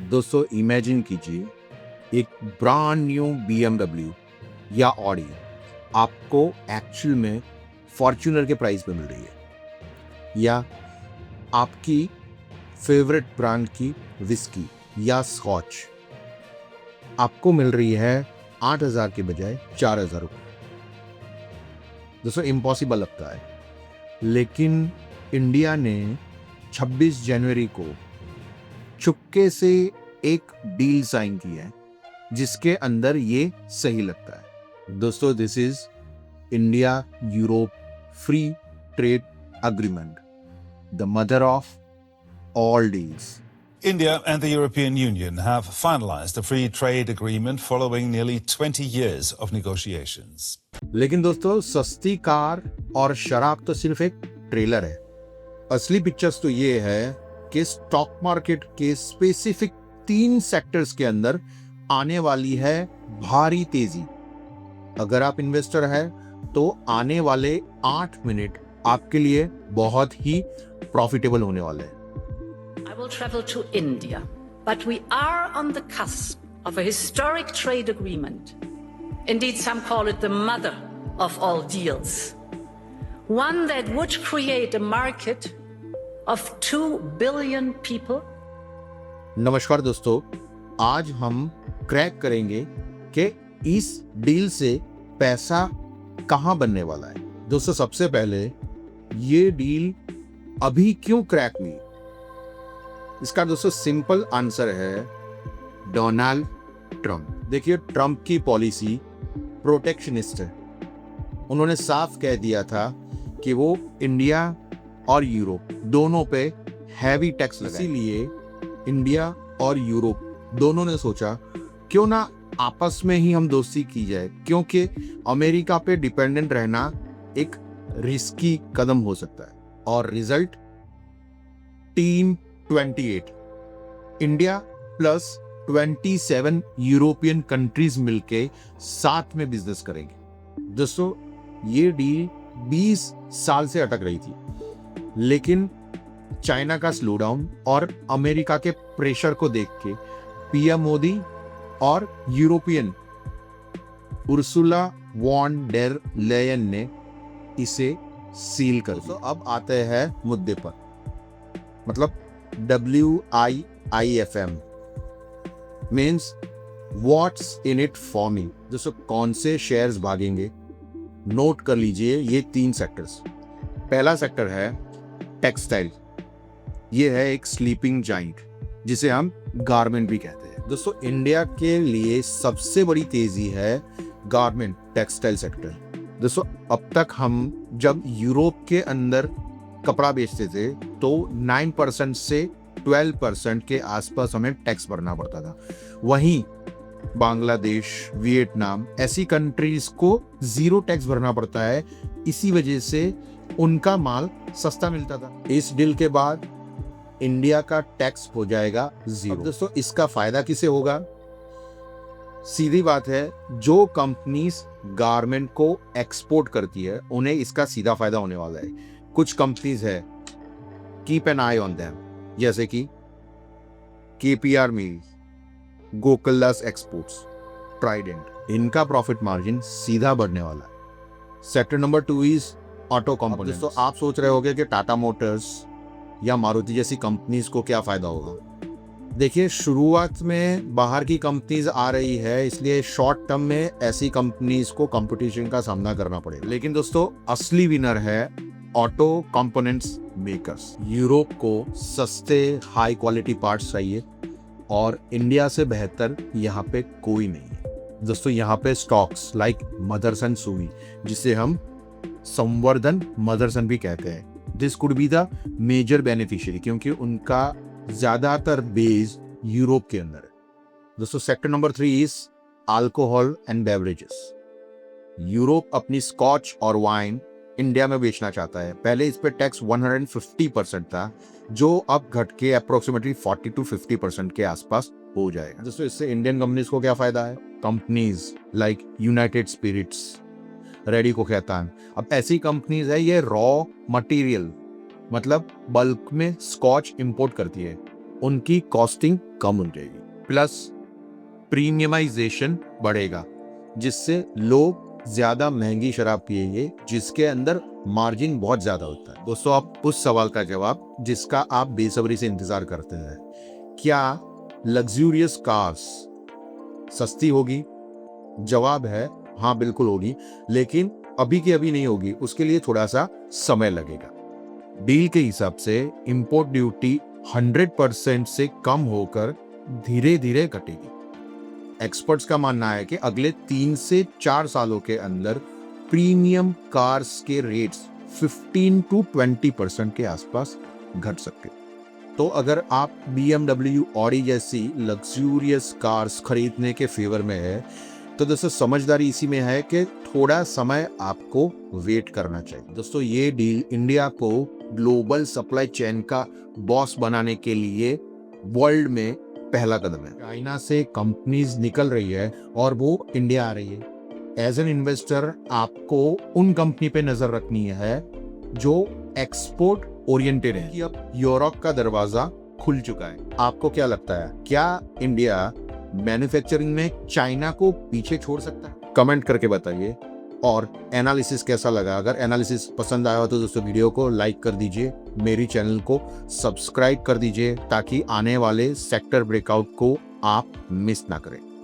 दोस्तों इमेजिन कीजिए एक ब्रांड न्यू BMW या ऑडी आपको एक्चुअल में फॉर्च्यूनर के प्राइस पे मिल रही है, या आपकी फेवरेट ब्रांड की विस्की या स्कॉच आपको मिल रही है 8,000 के बजाय 4,000 रुपये। दोस्तों इम्पॉसिबल लगता है, लेकिन इंडिया ने 26 जनवरी को चुपके से एक डील साइन की है जिसके अंदर ये सही लगता है। दोस्तों this is India Europe free trade agreement, the mother of all deals. India and the European Union have finalized a free trade agreement following nearly 20 years of negotiations. लेकिन दोस्तों सस्ती कार और शराब तो सिर्फ एक ट्रेलर है। असली पिक्चर्स तो ये है कि स्टॉक मार्केट के स्पेसिफिक 3 सेक्टर्स के अंदर आने वाली है भारी तेजी। अगर आप इन्वेस्टर हैं तो आने वाले 8 मिनट आपके लिए बहुत ही प्रॉफिटेबल होने वाले हैं। I will travel to India, but we are on the cusp of a historic trade agreement. Indeed, some call it the mother of all deals. One that would create a market of 2 billion people. नमस्कार दोस्तों, आज हम crack करेंगे कि इस deal से पैसा कहां बनने वाला है। दोस्तों सबसे पहले ये डील अभी क्यों क्रैक हुई, इसका दोस्तों सिंपल आंसर है डोनाल्ड ट्रंप। देखिए ट्रंप की पॉलिसी प्रोटेक्शनिस्ट है। उन्होंने साफ कह दिया था कि वो इंडिया और यूरोप दोनों पे हैवी टैक्स लगाए। इसीलिए इंडिया और यूरोप दोनों ने सोचा क्यों ना आपस में ही हम दोस्ती की जाए, क्योंकि अमेरिका पे डिपेंडेंट रहना एक रिस्की कदम हो सकता है। और result team 28 India plus 27 European countries मिलके साथ में बिजनेस करेंगे। दोस्तों ये डील 20 साल से अटक रही थी, लेकिन चाइना का स्लो डाउन और अमेरिका के प्रेशर को देख के पीएम मोदी और European Ursula von der Leyen ने इसे सील कर दिया। अब आते हैं मुद्दे पर, मतलब WIIFM means what's in it for me. दोस्तों कौन से शेयर्स भागेंगे, नोट कर लीजिए ये 3 सेक्टर्स। पहला सेक्टर है टेक्सटाइल। ये है एक स्लीपिंग जाइंट जिसे हम गारमेंट भी कहते हैं। दोस्तों इंडिया के लिए सबसे बड़ी तेजी है गारमेंट टेक्सटाइल सेक्टर। दोस्तों अब तक हम जब यूरोप के अंदर कपड़ा बेचते थे तो 9% से 12% के आसपास हमें टैक्स भरना पड़ता था। वहीं बांग्लादेश, वियतनाम ऐसी कंट्रीज को 0 टैक्स भरना पड़ता है। इसी वजह से उनका माल सस्ता मिलता था। इस डील के बाद इंडिया का टैक्स हो जाएगा 0। दोस्तों इसका फायदा किसे होगा? सीधी बात है, जो कंपनीज गारमेंट को एक्सपोर्ट करती है उन्हें इसका सीधा फायदा होने वाला है। कुछ कंपनीज है, keep an I on them, जैसे कि KPR मिल, गोकुलदास एक्सपोर्ट्स, ट्राइडेंट। इनका प्रॉफिट मार्जिन सीधा बढ़ने वाला है। Sector number 2 is auto components. दोस्तों आप सोच रहे होंगे कि टाटा मोटर्स या मारुति जैसी कंपनीज को क्या फायदा होगा। देखिए शुरुआत में बाहर की कंपनीज आ रही है, इसलिए शॉर्ट टर्म में ऐसी कंपनीज को कंपटीशन का सामना करना पड़ेगा। लेकिन दोस्तों असली विनर है ऑटो कंपोनेंट्स मेकर्स। यूरोप को सस्ते हाई क्वालिटी पार्ट्स चाहिए और इंडिया से बेहतर यहाँ पे कोई नहीं है। दोस्तों यहाँ पे स्टॉक्स लाइक मदरसन सुवी, जिसे हम संवर्धन मदरसन भी कहते हैं, this could be the major beneficiary, क्योंकि उनका ज्यादातर बेस यूरोप के अंदर है। दोस्तों sector number 3 is alcohol and beverages. Europe अपनी स्कॉच और वाइन इंडिया में बेचना चाहता है। पहले इस पे टैक्स 150% था, जो अब घट के अप्रोक्सीमेटली 40 to 50% के आसपास हो जाएगा। दोस्तों इससे इंडियन कंपनीज को क्या फायदा है? Companies like United Spirits, Radico Khaitan, अब ऐसी कंपनीज है ये रॉ मटेरियल मतलब बल्क में स्कॉच इंपोर्ट करती है उनकी कॉस्टिंग कम हो जाएगी, प्लस प्रीमियमाइजेशन बढ़ेगा, जिससे लोग ज्यादा महंगी शराब पिएंगे जिसके अंदर मार्जिन बहुत ज्यादा होता है। दोस्तों, आप उस सवाल का जवाब जिसका आप बेसब्री से इंतजार करते हैं, क्या लग्जूरियस कार्स सस्ती होगी? जवाब है हाँ, बिल्कुल होगी, लेकिन अभी के अभी नहीं होगी, उसके लिए थोड़ा सा समय लगेगा। डील के हिसाब से इंपोर्ट ड्यूटी 100% से कम होकर धीरे धीरे घटेगी। एक्सपर्ट्स का मानना है कि अगले 3 से 4 सालों के अंदर प्रीमियम कार्स के रेट्स 15 to 20% के आसपास घट सकते। तो अगर आप BMW, ऑडी जैसी लग्जूरियस कार्स खरीदने के फेवर में है, तो दोस्तों समझदारी इसी में है कि थोड़ा समय आपको वेट करना चाहिए। दोस्तों, ये डील इंडिया को ग्लोबल सप्लाई चेन का बॉस बनाने के लिए वर्ल्ड में पहला कदम है। चाइना से कंपनीज निकल रही है और वो इंडिया आ रही है। एज एन इन्वेस्टर आपको उन कंपनी पे नजर रखनी है जो एक्सपोर्ट ओरिएंटेड है। कि अब यूरोप का दरवाजा खुल चुका है। आपको क्या लगता है, क्या इंडिया मैन्युफैक्चरिंग में चाइना को पीछे छोड़ सकता है? कमेंट करके बताइए। और एनालिसिस कैसा लगा? अगर एनालिसिस पसंद आया हो तो दोस्तों वीडियो को लाइक कर दीजिए, मेरी चैनल को सब्सक्राइब कर दीजिए ताकि आने वाले सेक्टर ब्रेकआउट को आप मिस ना करें।